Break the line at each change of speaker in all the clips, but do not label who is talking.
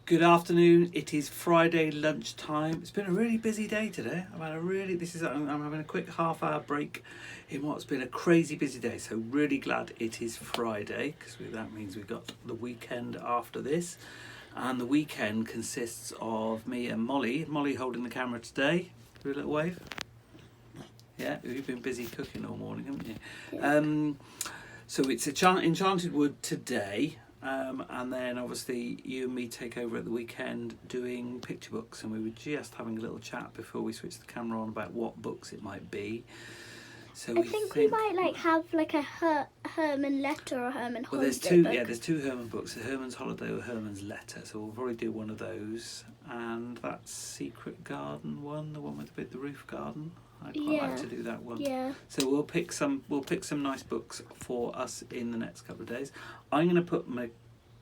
Good afternoon. It is Friday lunchtime. It's been a really busy day today. I'm having a quick half-hour break in what's been a crazy busy day. So really glad it is Friday because that means we've got the weekend after this, and the weekend consists of me and Molly. Molly holding the camera today. Do a little wave. Yeah, you've been busy cooking all morning, haven't you?
Yeah.
So it's Enchanted Wood today. And then obviously you and me take over at the weekend doing picture books, and we were just having a little chat before we switched the camera on about what books it might be. So
I think we might have a Herman letter or Herman holiday.
Well, there's two. Book. Yeah, there's two Herman books: a Herman's holiday or Herman's letter. So we'll probably do one of those, and that's Secret Garden one, the one with the roof garden. I'd quite like to do that one.
Yeah.
So we'll pick some nice books for us in the next couple of days. I'm going to put my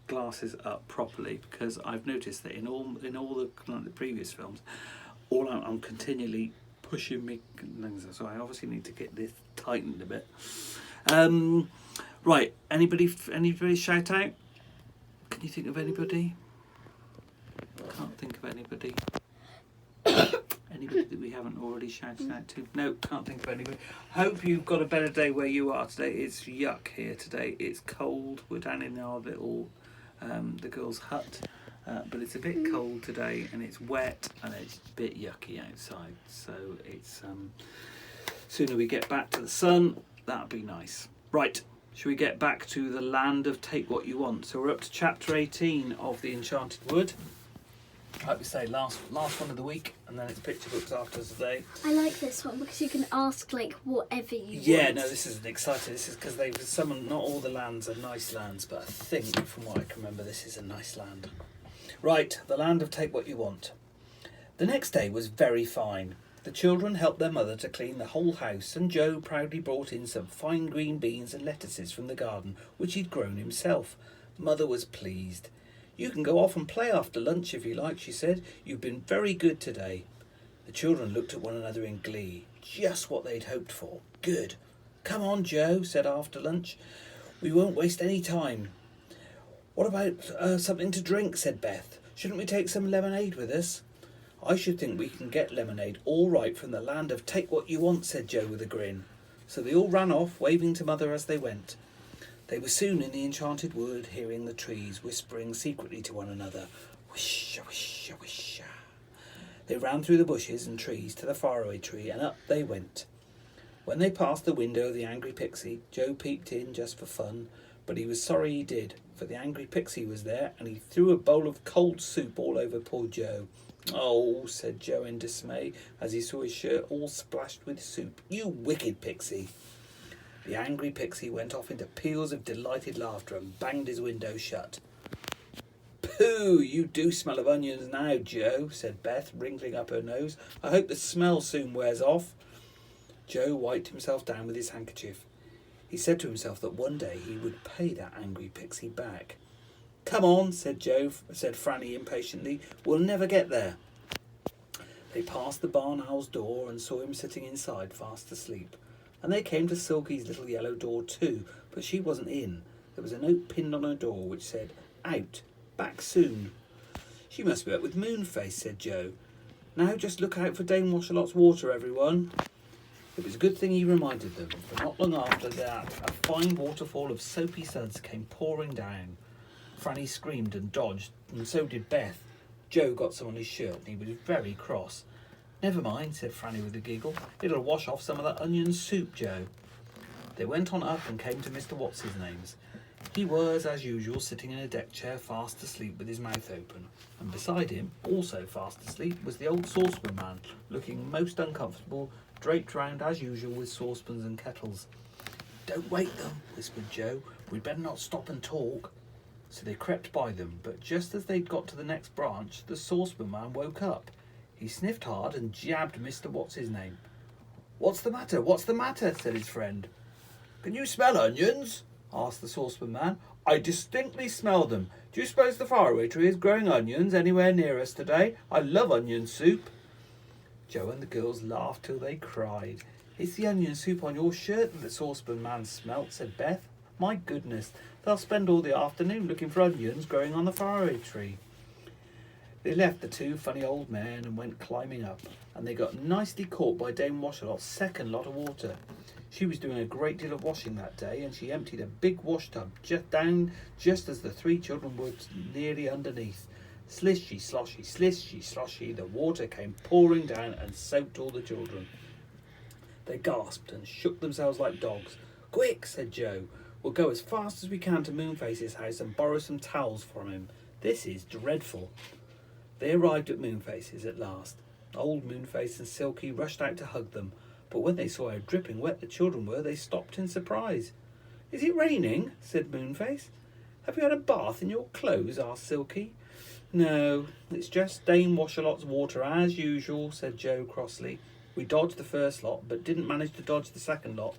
glasses up properly because I've noticed that in all the previous films, I'm continually pushing me lenses, so I obviously need to get this tightened a bit. Right. Anybody shout out? Can you think of anybody? Can't think of anybody. Anybody that we haven't already shouted out to? No, can't think of anybody. Hope you've got a better day where you are today. It's yuck here today. It's cold. We're down in our little, the girls' hut, but it's a bit cold today, and it's wet, and it's a bit yucky outside. So it's sooner we get back to the sun, that'll be nice. Right, shall we get back to the land of Take What You Want? So we're up to chapter 18 of the Enchanted Wood. Like we say, last one of the week, and then it's picture books after today.
I like this one because you can ask whatever you want.
Yeah, no, this is exciting. This is because not all the lands are nice lands, but I think from what I can remember, this is a nice land. Right, the land of Take What You Want. The next day was very fine. The children helped their mother to clean the whole house, and Joe proudly brought in some fine green beans and lettuces from the garden, which he'd grown himself. Mother was pleased. "You can go off and play after lunch if you like," she said. "You've been very good today." The children looked at one another in glee. Just what they'd hoped for. Good. "Come on, Joe," said after lunch. "We won't waste any time." "What about something to drink?" said Beth. "Shouldn't we take some lemonade with us?" "I should think we can get lemonade all right from the land of Take What You Want," said Joe with a grin. So they all ran off, waving to Mother as they went. They were soon in the enchanted wood, hearing the trees whispering secretly to one another. Whisha, whisha, whisha. They ran through the bushes and trees to the faraway tree, and up they went. When they passed the window of the angry pixie, Joe peeped in just for fun, but he was sorry he did, for the angry pixie was there, and he threw a bowl of cold soup all over poor Joe. "Oh," said Joe in dismay, as he saw his shirt all splashed with soup. "You wicked pixie." The angry pixie went off into peals of delighted laughter and banged his window shut. "Pooh, you do smell of onions now, Joe," said Beth, wrinkling up her nose. "I hope the smell soon wears off." Joe wiped himself down with his handkerchief. He said to himself that one day he would pay that angry pixie back. "Come on," said Franny impatiently. "We'll never get there." They passed the barn owl's door and saw him sitting inside fast asleep. And they came to Silky's little yellow door too, but she wasn't in. There was a note pinned on her door which said, "Out, back soon." "She must be up with Moonface," said Joe. "Now just look out for Dame Washalot's water, everyone." It was a good thing he reminded them, for not long after that a fine waterfall of soapy suds came pouring down. Franny screamed and dodged, and so did Beth. Joe got some on his shirt, and he was very cross. "Never mind," said Franny with a giggle. "It'll wash off some of that onion soup, Joe." They went on up and came to Mr. What's-his-name's. He was, as usual, sitting in a deck chair fast asleep with his mouth open, and beside him, also fast asleep, was the old saucepan man, looking most uncomfortable, draped round as usual with saucepans and kettles. "Don't wake them," whispered Joe. "We'd better not stop and talk." So they crept by them, but just as they'd got to the next branch, the saucepan man woke up. He sniffed hard and jabbed Mr. What's-his-name. "What's the matter? What's the matter?" said his friend. "Can you smell onions?" asked the saucepan man. "I distinctly smell them. Do you suppose the faraway tree is growing onions anywhere near us today? I love onion soup." Joe and the girls laughed till they cried. "It's the onion soup on your shirt that the saucepan man smelt," said Beth. "My goodness, they'll spend all the afternoon looking for onions growing on the faraway tree." They left the two funny old men and went climbing up, and they got nicely caught by Dame Washalot's second lot of water. She was doing a great deal of washing that day, and she emptied a big wash tub just as the three children were nearly underneath. Slishy, sloshy, the water came pouring down and soaked all the children. They gasped and shook themselves like dogs. "Quick," said Joe. "We'll go as fast as we can to Moonface's house and borrow some towels from him. This is dreadful." They arrived at Moonface's at last. Old Moonface and Silky rushed out to hug them, but when they saw how dripping wet the children were, they stopped in surprise. "Is it raining?" said Moonface. "Have you had a bath in your clothes?" asked Silky. "No, it's just Dame Washalot's water as usual," said Joe crossly. "We dodged the first lot, but didn't manage to dodge the second lot.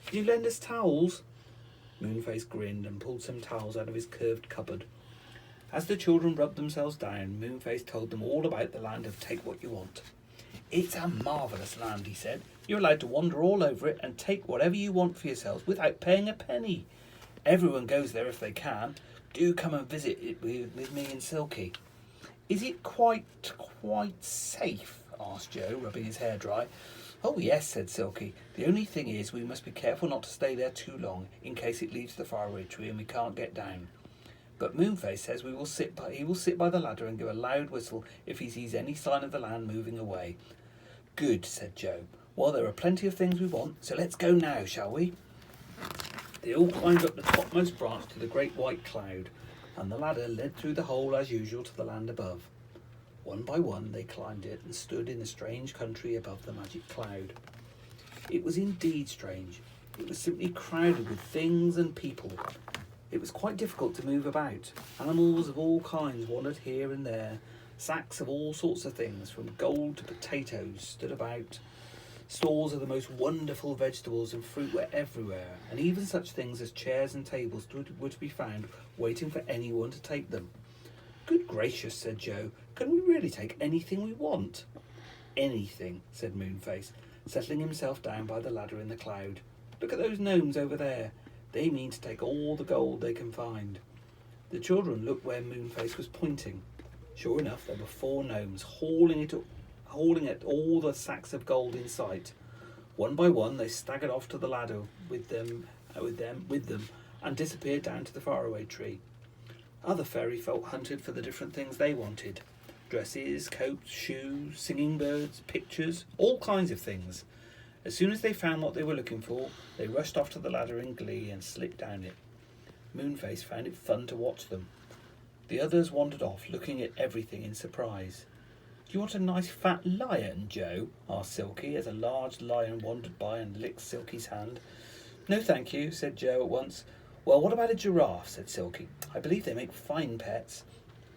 Can you lend us towels?" Moonface grinned and pulled some towels out of his curved cupboard. As the children rubbed themselves down, Moonface told them all about the land of Take What You Want. "It's a marvellous land," he said. "You're allowed to wander all over it and take whatever you want for yourselves without paying a penny. Everyone goes there if they can. Do come and visit it with me and Silky." "Is it quite safe?" asked Joe, rubbing his hair dry. "Oh yes," said Silky. "The only thing is we must be careful not to stay there too long, in case it leads to the faraway tree and we can't get down. But Moonface says he will sit by the ladder and give a loud whistle if he sees any sign of the land moving away." "Good," said Joe. "Well, there are plenty of things we want, so let's go now, shall we?" They all climbed up the topmost branch to the great white cloud, and the ladder led through the hole as usual to the land above. One by one they climbed it and stood in the strange country above the magic cloud. It was indeed strange. It was simply crowded with things and people. It was quite difficult to move about. Animals of all kinds wandered here and there. Sacks of all sorts of things, from gold to potatoes, stood about. Stalls of the most wonderful vegetables and fruit were everywhere, and even such things as chairs and tables were to be found waiting for anyone to take them. "Good gracious," said Joe, "can we really take anything we want?" "Anything," said Moonface, settling himself down by the ladder in the cloud. "Look at those gnomes over there. They mean to take all the gold they can find." The children looked where Moonface was pointing. Sure enough, there were 4 gnomes hauling at all the sacks of gold in sight. One by one, they staggered off to the ladder with them, and disappeared down to the faraway tree. Other fairy folk hunted for the different things they wanted: dresses, coats, shoes, singing birds, pictures, all kinds of things. As soon as they found what they were looking for, they rushed off to the ladder in glee and slipped down it. Moonface found it fun to watch them. The others wandered off, looking at everything in surprise. "Do you want a nice fat lion, Joe?" asked Silky, as a large lion wandered by and licked Silky's hand. "No, thank you," said Joe at once. "Well, what about a giraffe?" said Silky. "I believe they make fine pets."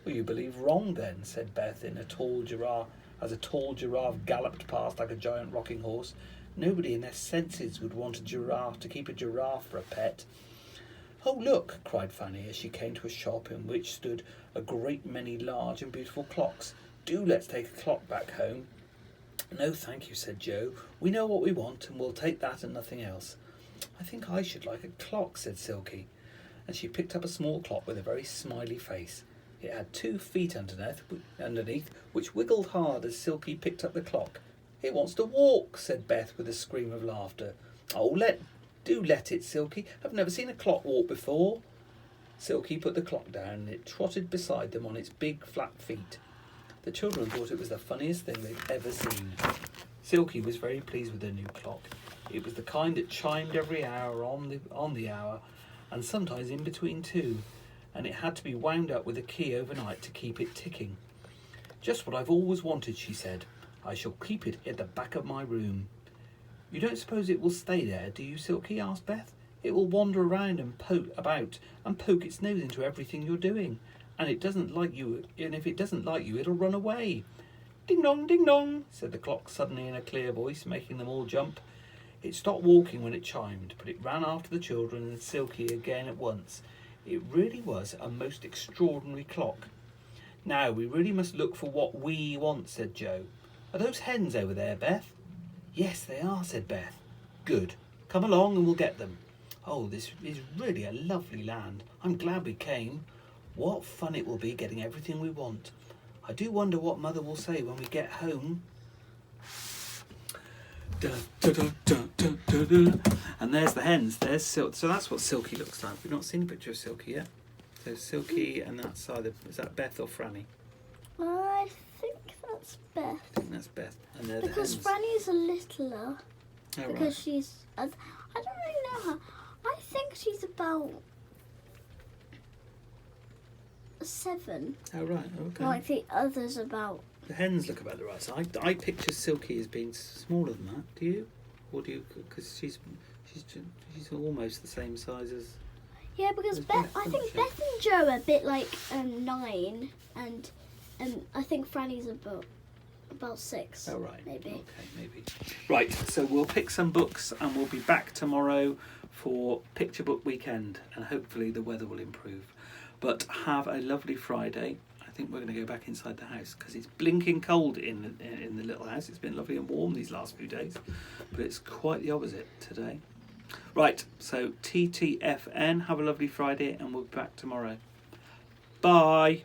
"Well, you believe wrong then," said Beth, as a tall giraffe galloped past like a giant rocking horse. "Nobody in their senses would want to keep a giraffe for a pet." "Oh, look!" cried Fanny, as she came to a shop in which stood a great many large and beautiful clocks. "Do let's take a clock back home." "No, thank you," said Joe. "We know what we want, and we'll take that and nothing else." "I think I should like a clock," said Silky, and she picked up a small clock with a very smiley face. It had 2 feet underneath, which wiggled hard as Silky picked up the clock. "It wants to walk," said Beth with a scream of laughter. "Oh, let it, Silky. I've never seen a clock walk before." Silky put the clock down, and it trotted beside them on its big flat feet. The children thought it was the funniest thing they'd ever seen. Silky was very pleased with her new clock. It was the kind that chimed every hour on the hour, and sometimes in between too, and it had to be wound up with a key overnight to keep it ticking. "Just what I've always wanted," she said. "I shall keep it at the back of my room." "You don't suppose it will stay there, do you, Silky?" asked Beth. "It will wander around and poke its nose into everything you're doing, and if it doesn't like you, it'll run away." "Ding dong, ding dong," said the clock suddenly in a clear voice, making them all jump. It stopped walking when it chimed, but it ran after the children and Silky again at once. It really was a most extraordinary clock. "Now we really must look for what we want," said Joe. "Are those hens over there, Beth?" "Yes, they are," said Beth. "Good. Come along and we'll get them. Oh, this is really a lovely land. I'm glad we came. What fun it will be getting everything we want. I do wonder what Mother will say when we get home. Da, da, da, da, da, da, da. And there's the hens. There's Silky. So that's what Silky looks like. We've not seen a picture of Silky yet. So Silky, and that's either, is that Beth or Franny?
I think that's Beth.
I think that's Beth. And they're
Because
the hens.
Franny's a littler.
Oh,
Because
right.
she's... I don't really know her. I think she's about 7.
Oh, right. Okay.
Like the others about...
The hens look about the right size. I picture Silky as being smaller than that. Do you? Or do you? Because she's almost the same size as.
Yeah, because
There's
Beth,
Beth,
I
isn't
think
she?
Beth and Joe are a bit like 9, and I think Franny's about 6.
Oh, right.
Maybe.
Okay, maybe. Right. So we'll pick some books, and we'll be back tomorrow for Picture Book Weekend, and hopefully the weather will improve. But have a lovely Friday. I think we're going to go back inside the house because it's blinking cold in the little house. It's been lovely and warm these last few days, but it's quite the opposite today. Right, so TTFN, have a lovely Friday, and we'll be back tomorrow. Bye.